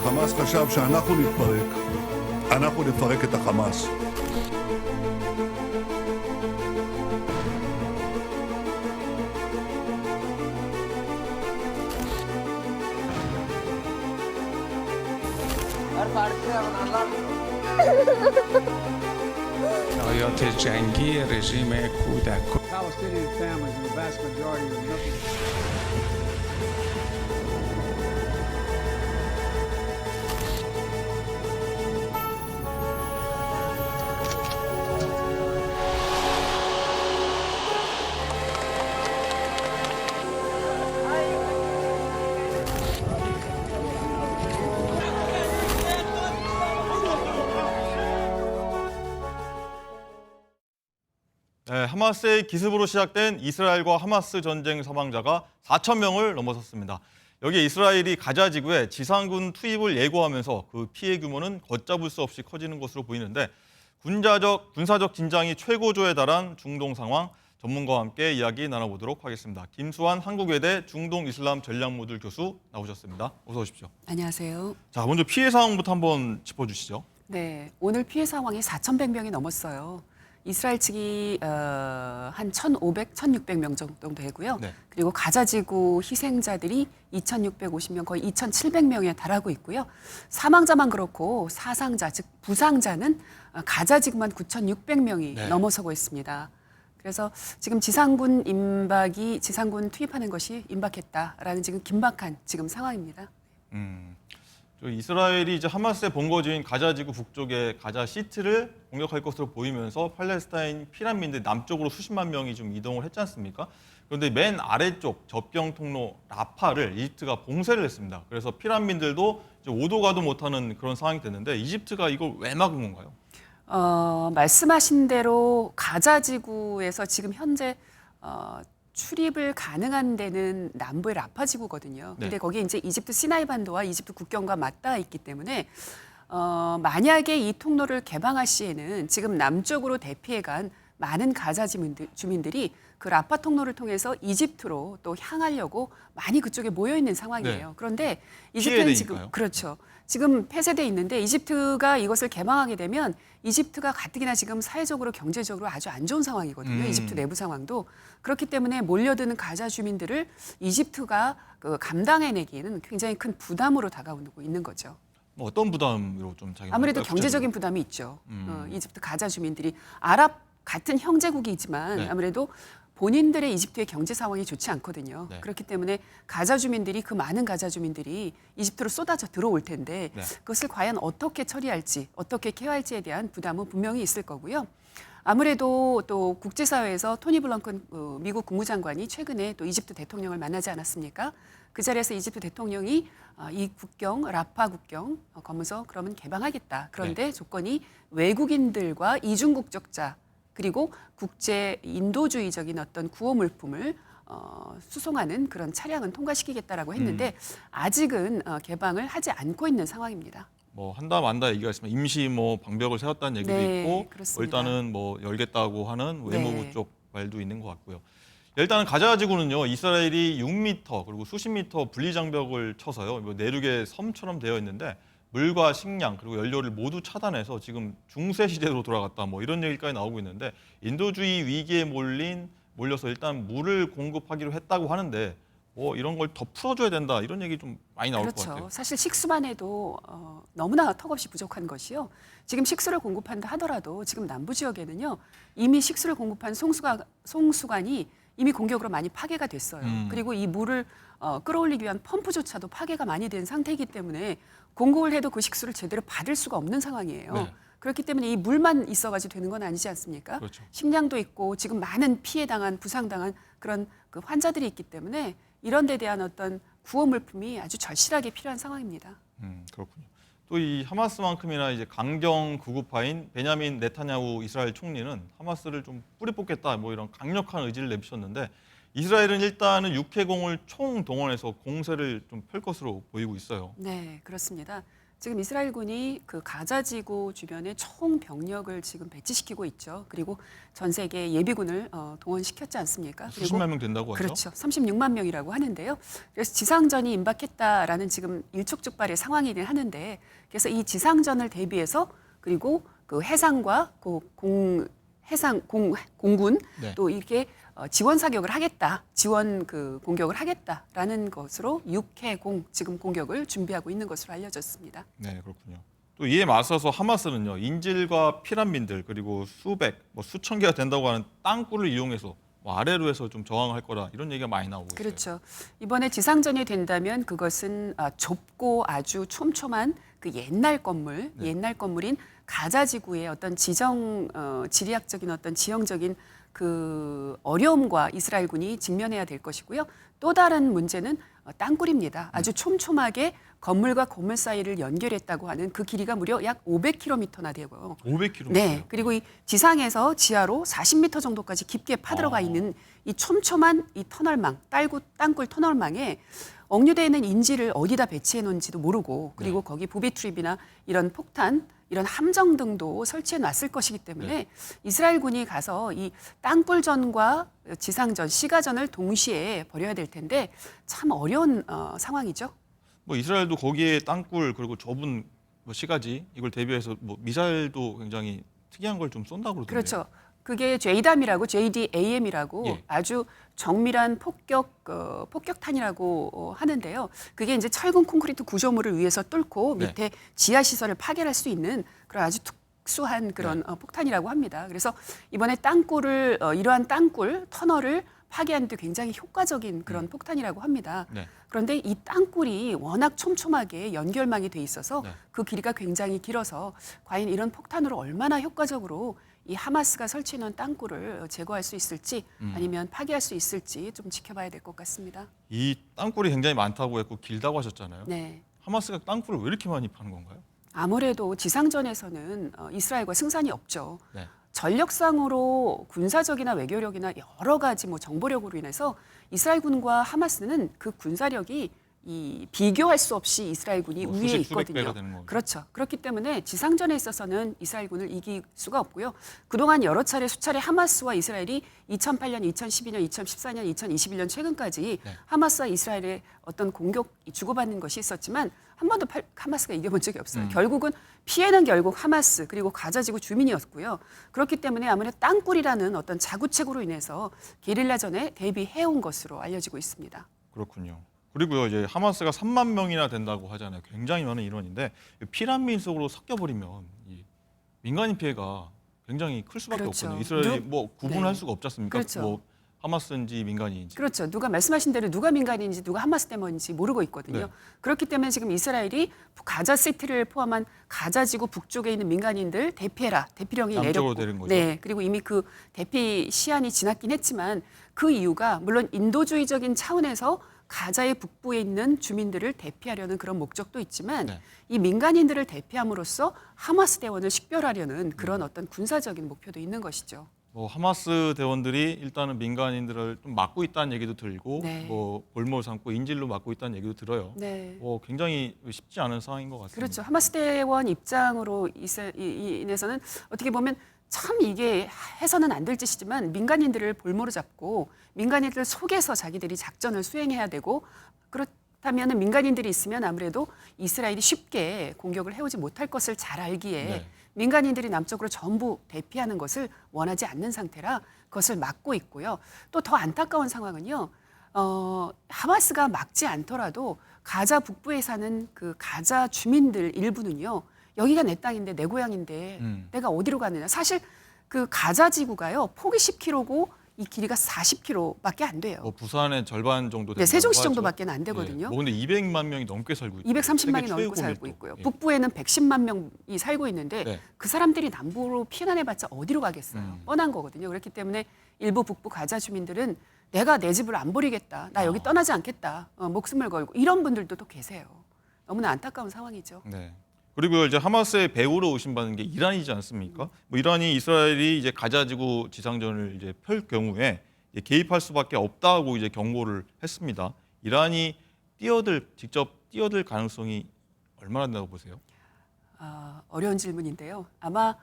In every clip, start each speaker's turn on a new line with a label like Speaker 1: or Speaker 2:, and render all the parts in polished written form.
Speaker 1: החמאס חשב שאנחנו נתפרק, אנחנו נפרק את החמאס.
Speaker 2: جنایات جنگی رژیم کودک
Speaker 3: Palestinian families in the vast majority are nothing.
Speaker 4: 네, 하마스의 기습으로 시작된 이스라엘과 하마스 전쟁 사망자가 4천 명을 넘어섰습니다. 여기에 이스라엘이 가자 지구에 지상군 투입을 예고하면서 그 피해 규모는 걷잡을 수 없이 커지는 것으로 보이는데 군사적 긴장이 최고조에 달한 중동 상황 전문가와 함께 이야기 나눠보도록 하겠습니다. 김수환 한국외대 중동 이슬람 전략모듈 교수 나오셨습니다. 어서 오십시오.
Speaker 5: 안녕하세요.
Speaker 4: 자, 먼저 피해 상황부터 한번 짚어주시죠.
Speaker 5: 네, 오늘 피해 상황이 4,100명이 넘었어요. 이스라엘 측이 한 1,500, 1,600명 정도 되고요.
Speaker 4: 네.
Speaker 5: 그리고 가자지구 희생자들이 2,650명, 거의 2,700명에 달하고 있고요. 사망자만 그렇고 사상자, 즉 부상자는 가자지구만 9,600명이
Speaker 4: 네.
Speaker 5: 넘어서고 있습니다. 그래서 지금 지상군 투입하는 것이 임박했다라는 지금 긴박한 지금 상황입니다.
Speaker 4: 이스라엘이 이제 하마스의 본거지인 가자지구 북쪽의 가자 시티를 공격할 것으로 보이면서 팔레스타인 피난민들 남쪽으로 수십만 명이 좀 이동을 했지 않습니까? 그런데 맨 아래쪽 접경 통로 라파를 이집트가 봉쇄를 했습니다. 그래서 피난민들도 이제 오도 가도 못하는 그런 상황이 됐는데 이집트가 이걸 왜 막은 건가요?
Speaker 5: 말씀하신 대로 가자지구에서 지금 현재 출입을 가능한 데는 남부의 라파 지구거든요. 근데
Speaker 4: 네.
Speaker 5: 거기에 이제 이집트 시나이 반도와 이집트 국경과 맞닿아 있기 때문에 만약에 이 통로를 개방할 시에는 지금 남쪽으로 대피해간 많은 가자 주민들이 그 라파 통로를 통해서 이집트로 또 향하려고 많이 그쪽에 모여 있는 상황이에요.
Speaker 4: 네.
Speaker 5: 그런데 이집트는 지금
Speaker 4: 피해되니까요.
Speaker 5: 그렇죠. 지금 폐쇄돼 있는데 이집트가 이것을 개방하게 되면 이집트가 가뜩이나 지금 사회적으로 경제적으로 아주 안 좋은 상황이거든요. 이집트 내부 상황도. 그렇기 때문에 몰려드는 가자 주민들을 이집트가 감당해내기에는 굉장히 큰 부담으로 다가오고 있는 거죠.
Speaker 4: 뭐 어떤 부담으로 좀 자기
Speaker 5: 아무래도 경제적인 부담이 있죠. 이집트 가자 주민들이 아랍 같은 형제국이지만
Speaker 4: 네.
Speaker 5: 아무래도 본인들의 이집트의 경제 상황이 좋지 않거든요.
Speaker 4: 네.
Speaker 5: 그렇기 때문에 가자 주민들이 그 많은 가자 주민들이 이집트로 쏟아져 들어올 텐데
Speaker 4: 네.
Speaker 5: 그것을 과연 어떻게 처리할지, 어떻게 케어할지에 대한 부담은 분명히 있을 거고요. 아무래도 또 국제사회에서 토니 블렁컨 미국 국무장관이 최근에 또 이집트 대통령을 만나지 않았습니까? 그 자리에서 이집트 대통령이 이 국경, 라파 국경 검문소 그러면 개방하겠다. 그런데 조건이 외국인들과 이중국적자 그리고 국제 인도주의적인 어떤 구호 물품을 수송하는 그런 차량은 통과시키겠다라고 했는데 아직은 개방을 하지 않고 있는 상황입니다.
Speaker 4: 뭐 한다 만다 얘기가 있으면 임시 뭐 방벽을 세웠다는 얘기도
Speaker 5: 네,
Speaker 4: 있고
Speaker 5: 그렇습니다.
Speaker 4: 일단은 뭐 열겠다고 하는 외무부
Speaker 5: 네.
Speaker 4: 쪽 말도 있는 것 같고요. 일단은 가자지구는요 이스라엘이 6m 그리고 수십 미터 분리장벽을 쳐서요 뭐 내륙의 섬처럼 되어 있는데 물과 식량 그리고 연료를 모두 차단해서 지금 중세 시대로 돌아갔다 뭐 이런 얘기까지 나오고 있는데 인도주의 위기에 몰려서 일단 물을 공급하기로 했다고 하는데 뭐 이런 걸 더 풀어줘야 된다 이런 얘기 좀 많이 나올 것
Speaker 5: 그렇죠.
Speaker 4: 같아요.
Speaker 5: 사실 식수만 해도 너무나 턱없이 부족한 것이요. 지금 식수를 공급한다 하더라도 지금 남부 지역에는요 이미 식수를 공급한 송수관이 이미 공격으로 많이 파괴가 됐어요. 그리고 이 물을 끌어올리기 위한 펌프조차도 파괴가 많이 된 상태이기 때문에 공급을 해도 그 식수를 제대로 받을 수가 없는 상황이에요.
Speaker 4: 네.
Speaker 5: 그렇기 때문에 이 물만 있어가지고 되는 건 아니지 않습니까?
Speaker 4: 그렇죠.
Speaker 5: 식량도 있고 지금 많은 피해당한 부상당한 그런 그 환자들이 있기 때문에 이런 데 대한 어떤 구호 물품이 아주 절실하게 필요한 상황입니다.
Speaker 4: 그렇군요. 또 이 하마스만큼이나 이제 강경 구구파인 베냐민 네타냐후 이스라엘 총리는 하마스를 좀 뿌리 뽑겠다 뭐 이런 강력한 의지를 내비쳤는데 이스라엘은 일단은 육해공을 총동원해서 공세를 좀 펼 것으로 보이고 있어요.
Speaker 5: 네, 그렇습니다. 지금 이스라엘군이 그 가자 지구 주변에 총 병력을 지금 배치시키고 있죠. 그리고 전 세계 예비군을 동원시켰지 않습니까? 그리고
Speaker 4: 수십만 명 된다고 하죠.
Speaker 5: 그렇죠. 36만 명이라고 하는데요. 그래서 지상전이 임박했다라는 지금 일촉즉발의 상황이긴 하는데, 그래서 이 지상전을 대비해서 그리고 그 해상과 그 공군
Speaker 4: 네.
Speaker 5: 또 이렇게 지원 사격을 하겠다, 지원 그 공격을 하겠다라는 것으로 육해공 지금 공격을 준비하고 있는 것으로 알려졌습니다.
Speaker 4: 네, 그렇군요. 또 이에 맞서서 하마스는요, 인질과 피난민들 그리고 수백, 수천 개가 된다고 하는 땅굴을 이용해서 아래로 해서 좀 저항할 거라 이런 얘기가 많이 나오고 있어요.
Speaker 5: 그렇죠. 이번에 지상전이 된다면 그것은 좁고 아주 촘촘한 그 옛날 건물,
Speaker 4: 네.
Speaker 5: 옛날 건물인 가자 지구의 어떤 지리학적인 어떤 지형적인 그 어려움과 이스라엘군이 직면해야 될 것이고요. 또 다른 문제는 땅굴입니다. 아주 촘촘하게 건물과 건물 사이를 연결했다고 하는 그 길이가 무려 약 500km나 되고요.
Speaker 4: 500km.
Speaker 5: 네, 그리고 이 지상에서 지하로 40m 정도까지 깊게 파들어가 있는 이 촘촘한 이 터널망, 땅굴 터널망에 억류되어 있는 인지를 어디다 배치해 놓은지도 모르고, 그리고 거기 부비 트립이나 이런 폭탄, 이런 함정 등도 설치해 놨을 것이기 때문에 이스라엘군이 가서 이 땅굴전과 지상전, 시가전을 동시에 벌여야 될 텐데 참 어려운 상황이죠.
Speaker 4: 이스라엘도 거기에 땅굴 그리고 좁은 시가지 이걸 대비해서 미사일도 굉장히 특이한 걸 좀 쏜다고 그러던데요.
Speaker 5: 그렇죠. 그게 JDAM이라고
Speaker 4: 예.
Speaker 5: 아주 정밀한 폭격탄이라고 하는데요. 그게 이제 철근 콘크리트 구조물을 위에서 뚫고 밑에 지하 시설을 파괴할 수 있는 그런 아주 특수한 그런 폭탄이라고 합니다. 그래서 이번에 이러한 땅굴 터널을 파괴하는 데 굉장히 효과적인 그런 폭탄이라고 합니다.
Speaker 4: 네.
Speaker 5: 그런데 이 땅굴이 워낙 촘촘하게 연결망이 돼 있어서
Speaker 4: 네.
Speaker 5: 그 길이가 굉장히 길어서 과연 이런 폭탄으로 얼마나 효과적으로 이 하마스가 설치해놓은 땅굴을 제거할 수 있을지 아니면 파괴할 수 있을지 좀 지켜봐야 될 것 같습니다.
Speaker 4: 이 땅굴이 굉장히 많다고 했고 길다고 하셨잖아요.
Speaker 5: 네.
Speaker 4: 하마스가 땅굴을 왜 이렇게 많이 파는 건가요?
Speaker 5: 아무래도 지상전에서는 이스라엘과 승산이 없죠.
Speaker 4: 네.
Speaker 5: 전력상으로 군사적이나 외교력이나 여러 가지 정보력으로 인해서 이스라엘군과 하마스는 그 군사력이 비교할 수 없이 이스라엘군이 우위에
Speaker 4: 수십, 수백
Speaker 5: 있거든요.
Speaker 4: 배가 되는 거죠.
Speaker 5: 그렇죠. 그렇기 때문에 지상전에 있어서는 이스라엘군을 이길 수가 없고요. 그동안 수차례 하마스와 이스라엘이 2008년, 2012년, 2014년, 2021년 최근까지 하마스와 이스라엘의 어떤 공격 주고받는 것이 있었지만 한 번도 하마스가 이겨본 적이 없어요. 결국은 피해는 결국 하마스 그리고 가자지구 주민이었고요. 그렇기 때문에 아무래도 땅굴이라는 어떤 자구책으로 인해서 게릴라전에 대비해온 것으로 알려지고 있습니다.
Speaker 4: 그렇군요. 그리고요, 이제 하마스가 3만 명이나 된다고 하잖아요. 굉장히 많은 인원인데 피난민 속으로 섞여버리면 이 민간인 피해가 굉장히 클 수밖에
Speaker 5: 그렇죠.
Speaker 4: 없거든요. 이스라엘이 구분할
Speaker 5: 네.
Speaker 4: 수가 없지 않습니까?
Speaker 5: 그렇죠.
Speaker 4: 하마스인지 민간인인지.
Speaker 5: 그렇죠. 누가 말씀하신 대로 누가 민간인지 누가 하마스 때문인지 모르고 있거든요.
Speaker 4: 네.
Speaker 5: 그렇기 때문에 지금 이스라엘이 가자 시티를 포함한 가자지구 북쪽에 있는 민간인들 대피해라. 대피령이
Speaker 4: 남쪽으로
Speaker 5: 내렸고.
Speaker 4: 내린 거죠.
Speaker 5: 네. 그리고 이미 그 대피 시한이 지났긴 했지만 그 이유가 물론 인도주의적인 차원에서 가자의 북부에 있는 주민들을 대피하려는 그런 목적도 있지만 이 민간인들을 대피함으로써 하마스 대원을 식별하려는 그런 어떤 군사적인 목표도 있는 것이죠.
Speaker 4: 하마스 대원들이 일단은 민간인들을 좀 막고 있다는 얘기도 들고 볼모를 삼고 인질로 막고 있다는 얘기도 들어요.
Speaker 5: 네.
Speaker 4: 굉장히 쉽지 않은 상황인 것 같습니다.
Speaker 5: 그렇죠. 하마스 대원 입장으로 인해서는 어떻게 보면 참 이게 해서는 안 될 짓이지만 민간인들을 볼모로 잡고 민간인들 속에서 자기들이 작전을 수행해야 되고 그렇다면 민간인들이 있으면 아무래도 이스라엘이 쉽게 공격을 해오지 못할 것을 잘 알기에 민간인들이 남쪽으로 전부 대피하는 것을 원하지 않는 상태라 그것을 막고 있고요. 또 더 안타까운 상황은요. 하마스가 막지 않더라도 가자 북부에 사는 그 가자 주민들 일부는요. 여기가 내 땅인데 내 고향인데 내가 어디로 가느냐. 사실 그 가자 지구가요. 폭이 10km고 이 길이가 40km밖에 안 돼요.
Speaker 4: 부산의 절반 정도
Speaker 5: 네, 세종시 정도밖에 안 되거든요.
Speaker 4: 근데 200만 명이 넘게 살고 있고
Speaker 5: 230만이 넘고 살고 있고요. 북부에는 110만 명이 살고 있는데 그 사람들이 남부로 피난해봤자 어디로 가겠어요. 뻔한 거거든요. 그렇기 때문에 일부 북부 가자 주민들은 내가 내 집을 안 버리겠다. 나 여기 떠나지 않겠다. 목숨을 걸고 이런 분들도 또 계세요. 너무나 안타까운 상황이죠.
Speaker 4: 네. 그리고 이제 하마스의 배후로 의심받는 게 이란이지 않습니까? 이란이 이스라엘이 이제 가자지구 지상전을 이제 펼 경우에 이제 개입할 수밖에 없다고 이제 경고를 했습니다. 이란이 직접 뛰어들 가능성이 얼마나 된다고 보세요?
Speaker 5: 어려운 질문인데요. 아마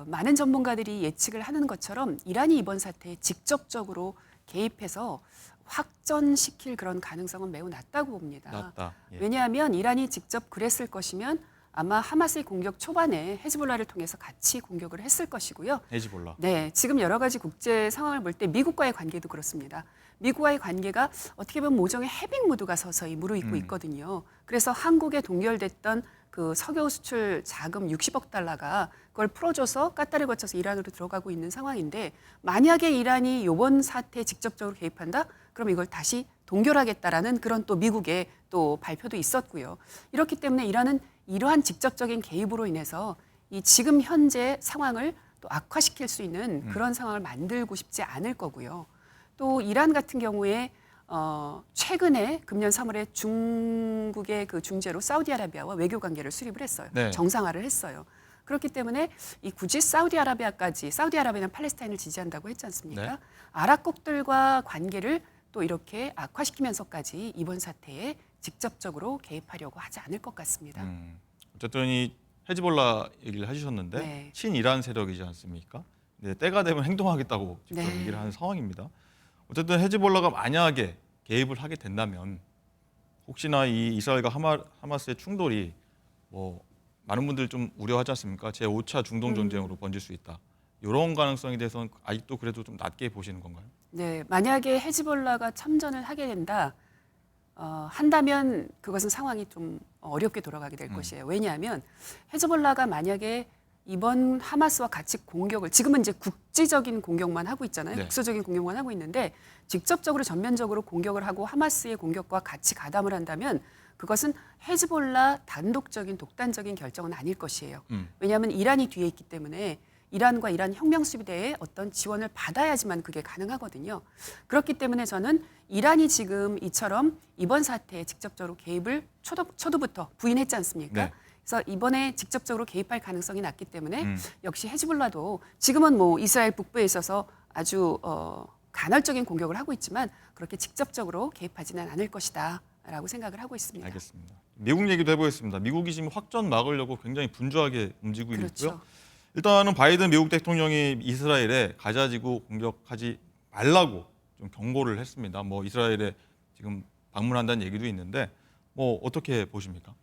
Speaker 5: 많은 전문가들이 예측을 하는 것처럼 이란이 이번 사태에 직접적으로 개입해서 확전시킬 그런 가능성은 매우 낮다고 봅니다.
Speaker 4: 낮다. 예.
Speaker 5: 왜냐하면 이란이 직접 그랬을 것이면 아마 하마스의 공격 초반에 헤즈볼라를 통해서 같이 공격을 했을 것이고요.
Speaker 4: 헤즈볼라.
Speaker 5: 네, 지금 여러 가지 국제 상황을 볼 때 미국과의 관계도 그렇습니다. 미국과의 관계가 어떻게 보면 모종의 해빙 모드가 서서히 무르익고 있거든요. 그래서 한국에 동결됐던 그 석유 수출 자금 60억 달러가 그걸 풀어줘서 까따를 거쳐서 이란으로 들어가고 있는 상황인데 만약에 이란이 이번 사태에 직접적으로 개입한다? 그럼 이걸 다시 동결하겠다라는 그런 또 미국의 또 발표도 있었고요. 이렇기 때문에 이란은 이러한 직접적인 개입으로 인해서 이 지금 현재 상황을 또 악화시킬 수 있는 그런 상황을 만들고 싶지 않을 거고요. 또 이란 같은 경우에 최근에 금년 3월에 중국의 그 중재로 사우디아라비아와 외교 관계를 수립을 했어요.
Speaker 4: 네.
Speaker 5: 정상화를 했어요. 그렇기 때문에 이 굳이 사우디아라비아는 팔레스타인을 지지한다고 했지 않습니까?
Speaker 4: 네.
Speaker 5: 아랍국들과 관계를 또 이렇게 악화시키면서까지 이번 사태에 직접적으로 개입하려고 하지 않을 것 같습니다.
Speaker 4: 어쨌든 이 헤즈볼라 얘기를 해주셨는데
Speaker 5: 네.
Speaker 4: 친이란 세력이지 않습니까? 네, 때가 되면 행동하겠다고 직접
Speaker 5: 네.
Speaker 4: 얘기를 하는 상황입니다. 어쨌든 헤즈볼라가 만약에 개입을 하게 된다면 혹시나 이 이스라엘과 하마스의 충돌이 뭐 많은 분들 좀 우려하지 않습니까? 제5차 중동 전쟁으로 번질 수 있다. 이런 가능성에 대해서는 아직도 그래도 좀 낮게 보시는 건가요?
Speaker 5: 네, 만약에 헤즈볼라가 참전을 하게 한다면 그것은 상황이 좀 어렵게 돌아가게 될 것이에요. 왜냐하면 헤즈볼라가 만약에 이번 하마스와 같이 공격을 지금은 이제 국지적인 공격만 하고 있잖아요.
Speaker 4: 네.
Speaker 5: 국소적인 공격만 하고 있는데 직접적으로 전면적으로 공격을 하고 하마스의 공격과 같이 가담을 한다면 그것은 헤즈볼라 단독적인 독단적인 결정은 아닐 것이에요. 왜냐하면 이란이 뒤에 있기 때문에 이란과 이란 혁명수비대의 어떤 지원을 받아야지만 그게 가능하거든요. 그렇기 때문에 저는 이란이 지금 이처럼 이번 사태에 직접적으로 개입을 초도부터 부인했지 않습니까?
Speaker 4: 네.
Speaker 5: 그래서 이번에 직접적으로 개입할 가능성이 낮기 때문에 역시 헤즈볼라도 지금은 뭐 이스라엘 북부에 있어서 아주 간헐적인 공격을 하고 있지만 그렇게 직접적으로 개입하지는 않을 것이다라고 생각을 하고 있습니다.
Speaker 4: 알겠습니다. 미국 얘기도 해보겠습니다. 미국이 지금 확전 막으려고 굉장히 분주하게 움직이고
Speaker 5: 그렇죠.
Speaker 4: 있고요. 일단은 바이든 미국 대통령이 이스라엘에 가자지구 공격하지 말라고 좀 경고를 했습니다. 뭐 이스라엘에 지금 방문한다는 얘기도 있는데 뭐 어떻게 보십니까?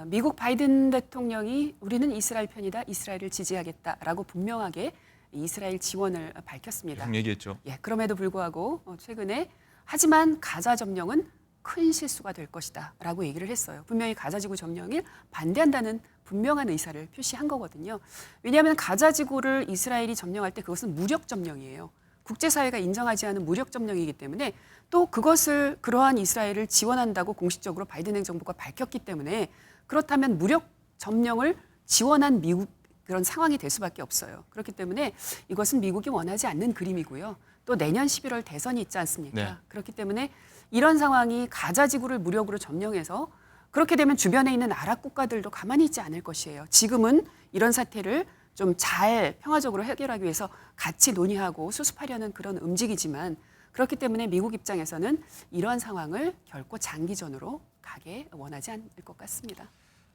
Speaker 5: 미국 바이든 대통령이 우리는 이스라엘 편이다, 이스라엘을 지지하겠다라고 분명하게 이스라엘 지원을 밝혔습니다.
Speaker 4: 계속 얘기했죠.
Speaker 5: 예, 그럼에도 불구하고 최근에 하지만 가자 점령은 큰 실수가 될 것이다라고 얘기를 했어요. 분명히 가자지구 점령을 반대한다는 분명한 의사를 표시한 거거든요. 왜냐하면 가자지구를 이스라엘이 점령할 때 그것은 무력 점령이에요. 국제사회가 인정하지 않은 무력 점령이기 때문에 또 그것을 그러한 이스라엘을 지원한다고 공식적으로 바이든 행정부가 밝혔기 때문에 그렇다면 무력 점령을 지원한 미국 그런 상황이 될 수밖에 없어요. 그렇기 때문에 이것은 미국이 원하지 않는 그림이고요. 또 내년 11월 대선이 있지 않습니까?
Speaker 4: 네.
Speaker 5: 그렇기 때문에 이런 상황이 가자지구를 무력으로 점령해서 그렇게 되면 주변에 있는 아랍 국가들도 가만히 있지 않을 것이에요. 지금은 이런 사태를 좀 잘 평화적으로 해결하기 위해서 같이 논의하고 수습하려는 그런 움직이지만 그렇기 때문에 미국 입장에서는 이러한 상황을 결코 장기전으로 가게 원하지 않을 것 같습니다.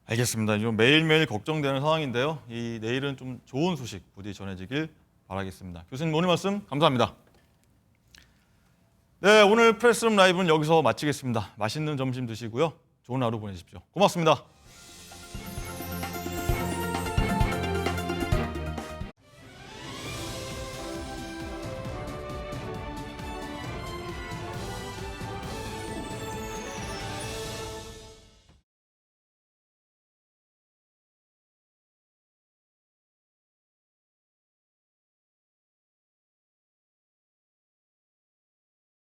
Speaker 4: 알겠습니다. 좀 매일매일 걱정되는 상황인데요. 이 내일은 좀 좋은 소식 부디 전해지길 바라겠습니다. 교수님 오늘 말씀 감사합니다. 네, 오늘 프레스룸 라이브는 여기서 마치겠습니다. 맛있는 점심 드시고요. 좋은 하루 보내십시오. 고맙습니다.